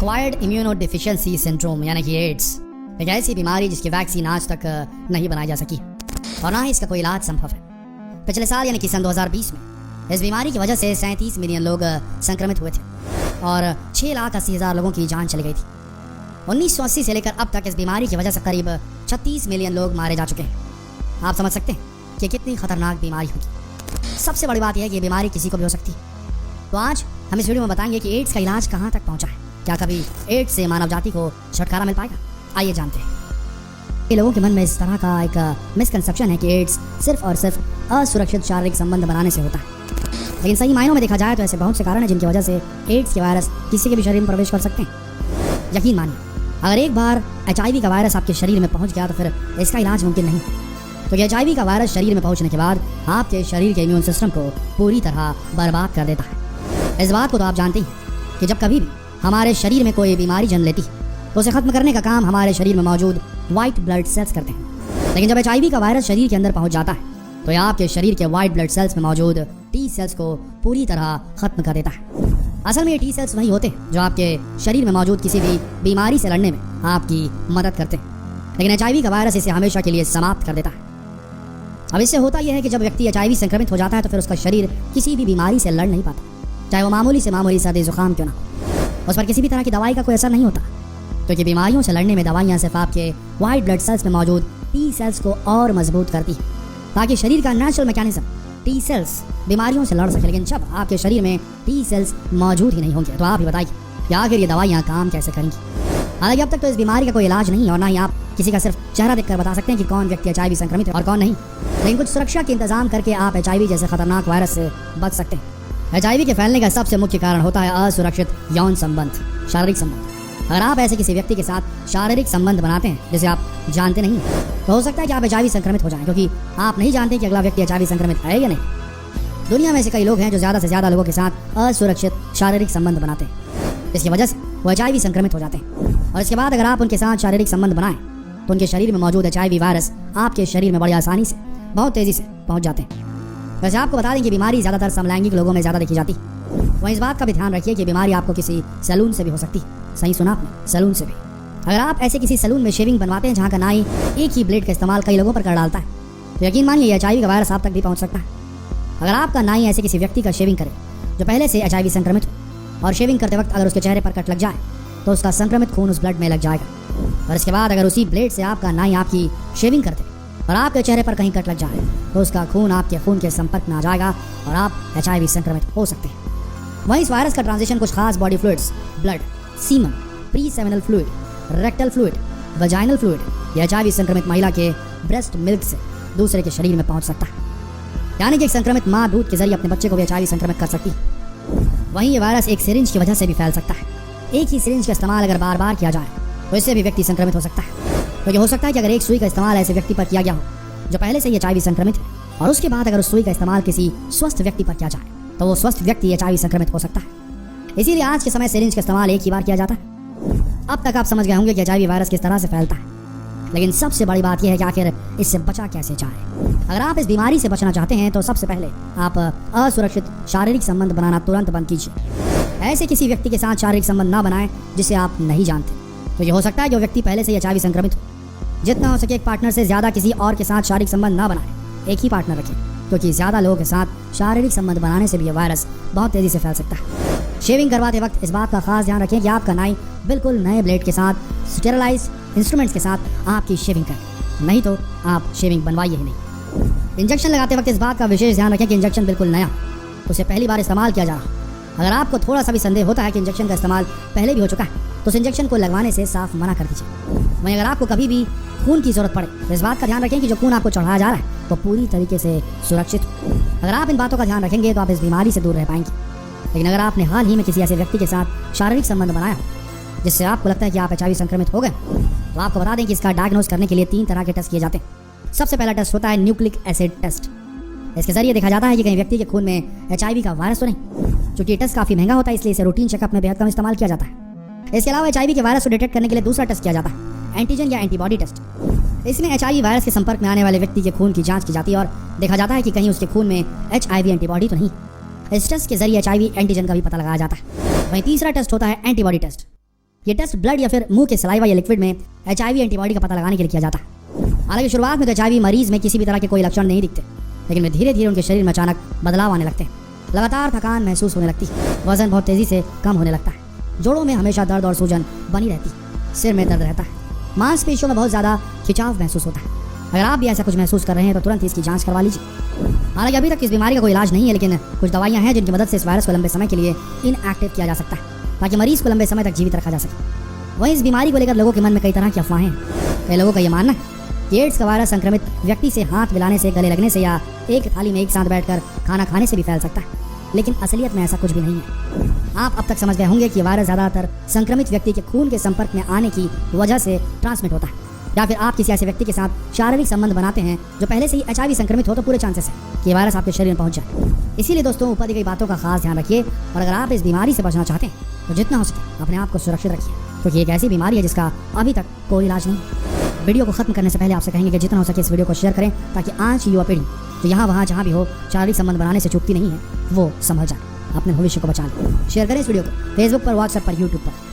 Acquired immunodeficiency syndrome यानी कि ads एक ऐसी बीमारी जिसकी वैक्सीन आज तक नहीं बनाई जा सकी और ना ही इसका कोई इलाज संभव है। पिछले साल यानी कि सन 2020 में इस बीमारी की वजह से 37 मिलियन लोग संक्रमित हुए थे और 6,80,000 लोगों की जान चली गई थी। 1980 से लेकर अब तक इस बीमारी की वजह से करीब 36 मिलियन लोग मारे जा चुके हैं। आप समझ सकते हैं कि कितनी खतरनाक बीमारी होगी। सबसे बड़ी बात यह है कि ये बीमारी किसी को भी हो सकती है। तो आज हम इस वीडियो में बताएंगे कि एड्स का इलाज कहाँ तक पहुँचा है। क्या कभी एड्स से मानव जाति को छुटकारा मिल पाएगा? आइए जानते हैं। ये लोगों के मन में इस तरह का एक मिसकंसेप्शन है कि एड्स सिर्फ और सिर्फ असुरक्षित शारीरिक संबंध बनाने से होता है, लेकिन सही मायनों में देखा जाए तो ऐसे बहुत से कारण हैं जिनकी वजह से एड्स के वायरस किसी के भी शरीर में प्रवेश कर सकते हैं। यकीन मानिए, अगर एक बार HIV का वायरस आपके शरीर में पहुंच गया तो फिर इसका इलाज मुमकिन नहीं, क्योंकि HIV का वायरस शरीर में पहुंचने के बाद आपके शरीर के इम्यून सिस्टम को पूरी तरह बर्बाद कर देता है। इस बात को तो आप जानते ही कि जब कभी भी हमारे शरीर में कोई बीमारी जन्म लेती है तो उसे खत्म करने का काम हमारे शरीर में मौजूद व्हाइट ब्लड सेल्स करते हैं। लेकिन जब HIV का वायरस शरीर के अंदर पहुंच जाता है तो यह आपके शरीर के व्हाइट ब्लड सेल्स में मौजूद T सेल्स को पूरी तरह खत्म कर देता है। असल में ये T सेल्स वही होते हैं जो आपके शरीर में मौजूद किसी भी बीमारी से लड़ने में आपकी मदद करते हैं, लेकिन HIV का वायरस इसे हमेशा के लिए समाप्त कर देता है। अब इससे होता यह है कि जब व्यक्ति HIV संक्रमित हो जाता है तो फिर उसका शरीर किसी भी बीमारी से लड़ नहीं पाता, चाहे वो मामूली से मामूली सर्दी जुकाम क्यों ना हो। उस पर किसी भी तरह की दवाई का कोई असर नहीं होता, क्योंकि बीमारियों से लड़ने में दवाइयाँ सिर्फ आपके व्हाइट ब्लड सेल्स में मौजूद T सेल्स को और मजबूत करती है, ताकि शरीर का नेचुरल मैकेनिज्म T सेल्स बीमारियों से लड़ सके। लेकिन जब आपके शरीर में T सेल्स मौजूद ही नहीं होंगे तो आप ही बताइए कि आखिर ये दवाइयाँ काम कैसे करेंगी। हालांकि अब तक तो इस बीमारी का कोई इलाज नहीं है और ना ही आप किसी का सिर्फ चेहरा देखकर बता सकते हैं कि कौन व्यक्ति HIV संक्रमित है और कौन नहीं, लेकिन कुछ सुरक्षा के इंतजाम करके आप HIV जैसे खतरनाक वायरस से बच सकते हैं। HIV के फैलने का सबसे मुख्य कारण होता है असुरक्षित यौन संबंध, शारीरिक संबंध। अगर आप ऐसे किसी व्यक्ति के साथ शारीरिक संबंध बनाते हैं जिसे आप जानते नहीं तो हो सकता है कि आप HIV संक्रमित हो जाएं, क्योंकि आप नहीं जानते कि अगला व्यक्ति HIV संक्रमित है या नहीं। दुनिया में ऐसे कई लोग हैं जो ज़्यादा से ज़्यादा लोगों के साथ असुरक्षित शारीरिक संबंध बनाते हैं, इसकी वजह से वो HIV संक्रमित हो जाते हैं। और इसके बाद अगर आप उनके साथ शारीरिक संबंध बनाएं तो उनके शरीर में मौजूद HIV वायरस आपके शरीर में बड़ी आसानी से, बहुत तेज़ी से पहुँच जाते हैं। वैसे आपको बता दें कि बीमारी ज़्यादातर समलैंगिक लोगों में ज़्यादा देखी जाती है। वहीं इस बात का भी ध्यान रखिए कि बीमारी आपको किसी सैलून से भी हो सकती है। सही सुना आपने, सैलून से भी। अगर आप ऐसे किसी सैलून में शेविंग बनवाते हैं जहाँ का नाई एक ही ब्लेड का इस्तेमाल कई लोगों पर कर डालता है तो यकीन मानिए HIV का वायरस आप तक भी पहुँच सकता है। अगर आपका नाई ऐसे किसी व्यक्ति का शेविंग करे जो पहले से HIV संक्रमित हो और शेविंग करते वक्त अगर उसके चेहरे पर कट लग जाए तो उसका संक्रमित खून उस ब्लड में लग जाएगा, और इसके बाद अगर उसी ब्लेड से आपका नाई आपकी शेविंग करते और आपके चेहरे पर कहीं कट लग जाए तो उसका खून आपके खून के संपर्क में आ जाएगा और आप HIV संक्रमित हो सकते हैं। वहीं इस वायरस का ट्रांजिशन कुछ खास body fluids, blood, semen, pre seminal fluid, rectal fluid, vaginal fluid या HIV संक्रमित महिला के ब्रेस्ट मिल्क से दूसरे के शरीर में पहुंच सकता है। यानी कि एक संक्रमित माँ दूध के जरिए अपने बच्चे को भी HIV संक्रमित कर सकती है। वहीं ये वायरस एक सिरिंज की वजह से भी फैल सकता है। एक ही सिरिंज का इस्तेमाल अगर बार बार किया जाए तो इससे भी व्यक्ति संक्रमित हो सकता है। तो ये हो सकता है कि अगर एक सुई का इस्तेमाल ऐसे व्यक्ति पर किया गया हो जो पहले से ही HIV संक्रमित है और उसके बाद अगर उस सुई का इस्तेमाल किसी स्वस्थ व्यक्ति पर किया जाए तो वो स्वस्थ व्यक्ति HIV संक्रमित हो सकता है। इसीलिए आज के समय सिरिंज का इस्तेमाल एक ही बार किया जाता है। अब तक आप समझ गए होंगे कि HIV वायरस किस तरह से फैलता है, लेकिन सबसे बड़ी बात यह है कि आखिर इससे बचा कैसे जाए। अगर आप इस बीमारी से बचना चाहते हैं तो सबसे पहले आप असुरक्षित शारीरिक संबंध बनाना तुरंत बंद कीजिए। ऐसे किसी व्यक्ति के साथ शारीरिक संबंध ना बनाएं जिसे आप नहीं जानते। तो ये हो सकता है कि वो व्यक्ति पहले से HIV संक्रमित हो। जितना हो सके एक पार्टनर से ज़्यादा किसी और के साथ शारीरिक संबंध ना बनाएं, एक ही पार्टनर रखें, क्योंकि ज़्यादा लोगों के साथ शारीरिक संबंध बनाने से भी यह वायरस बहुत तेज़ी से फैल सकता है। शेविंग करवाते वक्त इस बात का खास ध्यान रखें कि आपका नाई बिल्कुल नए ब्लेड के साथ, स्टेरलाइज इंस्ट्रूमेंट्स के साथ आपकी शेविंग करें, नहीं तो आप शेविंग बनवाइए ही नहीं। इंजेक्शन लगाते वक्त इस बात का विशेष ध्यान रखें कि इंजेक्शन बिल्कुल नया, उसे पहली बार इस्तेमाल किया जा रहा। अगर आपको थोड़ा सा भी संदेह होता है कि इंजेक्शन का इस्तेमाल पहले भी हो चुका है तो उस इंजेक्शन को लगवाने से साफ मना कर दीजिए। वहीं अगर आपको कभी भी खून की जरूरत पड़े तो इस बात का ध्यान रखें कि जो खून आपको चढ़ाया जा रहा है वो पूरी तरीके से सुरक्षित हो। अगर आप इन बातों का ध्यान रखेंगे तो आप इस बीमारी से दूर रह पाएंगे। लेकिन अगर आपने हाल ही में किसी ऐसे व्यक्ति के साथ शारीरिक संबंध बनाया हो जिससे आपको लगता है कि आप HIV संक्रमित हो गए तो आपको बता दें कि इसका डायग्नोज करने के लिए 3 तरह के टेस्ट किए जाते हैं। सबसे पहला टेस्ट होता है न्यूक्लिक एसिड टेस्ट। इसके जरिए देखा जाता है कि कहीं व्यक्ति के खून में HIV का वायरस तो नहीं। चूंकि ये टेस्ट काफ़ी महंगा होता है इसलिए इसे रूटीन चेकअप में बेहद कम इस्तेमाल किया जाता है। इसके अलावा HIV के वायरस को डिटेक्ट करने के लिए दूसरा टेस्ट किया जाता है, एंटीजन या एंटीबॉडी टेस्ट। इसमें HIV वायरस के संपर्क में आने वाले व्यक्ति के खून की जांच की जाती है और देखा जाता है कि कहीं उसके खून में HIV एंटीबॉडी तो नहीं। इस टेस्ट के जरिए HIV एंटीजन का भी पता लगाया जाता है। वहीं तीसरा टेस्ट होता है एंटीबॉडी टेस्ट। ये टेस्ट ब्लड या फिर मुंह के सलाइवा या लिक्विड में HIV एंटीबॉडी का पता लगाने के लिए किया जाता है। हालांकि शुरुआत में तो HIV मरीज में किसी भी तरह के कोई लक्षण नहीं दिखते, लेकिन धीरे धीरे उनके शरीर में अचानक बदलाव आने लगते हैं। लगातार थकान महसूस होने लगती है, वजन बहुत तेजी से कम होने लगता है, जोड़ों में हमेशा दर्द और सूजन बनी रहती है, सिर में दर्द रहता है, मांसपेशियों में बहुत ज़्यादा खिंचाव महसूस होता है। अगर आप भी ऐसा कुछ महसूस कर रहे हैं तो तुरंत इसकी जांच करवा लीजिए। हालांकि अभी तक इस बीमारी का कोई इलाज नहीं है, लेकिन कुछ दवाइयां हैं जिनकी मदद से इस वायरस को लंबे समय के लिए इनएक्टिव किया जा सकता है, ताकि मरीज को लंबे समय तक जीवित रखा जा सके। वहीं इस बीमारी को लेकर लोगों के मन में कई तरह की अफवाहें हैं। कई लोगों का ये मानना है कि एड्स का वायरस संक्रमित व्यक्ति से हाथ मिलाने से, गले लगने से या एक थाली में एक साथ बैठकर खाना खाने से भी फैल सकता है, लेकिन असलियत में ऐसा कुछ भी नहीं है। आप अब तक समझ गए होंगे कि वायरस ज़्यादातर संक्रमित व्यक्ति के खून के संपर्क में आने की वजह से ट्रांसमिट होता है, या फिर आप किसी ऐसे व्यक्ति के साथ शारीरिक संबंध बनाते हैं जो पहले से ही HIV संक्रमित हो, तो पूरे चांसेस है कि वायरस आपके शरीर में पहुंच जाए। इसीलिए दोस्तों, ऊपर दी गई बातों का खास ध्यान रखिए, और अगर आप इस बीमारी से बचना चाहते हैं तो जितना हो सके अपने आप को सुरक्षित रखिए, क्योंकि एक ऐसी बीमारी है जिसका अभी तक कोई इलाज नहीं। वीडियो को खत्म करने से पहले आपसे कहेंगे कि जितना हो सके इस वीडियो को शेयर करें, ताकि आज की युवा पीढ़ी जो यहाँ वहाँ जहाँ भी हो शारीरिक संबंध बनाने से चूकती नहीं है, वो संभल जाए, अपने भविष्य को बचा लें। शेयर करें इस वीडियो को फेसबुक पर, व्हाट्सएप पर, यूट्यूब पर।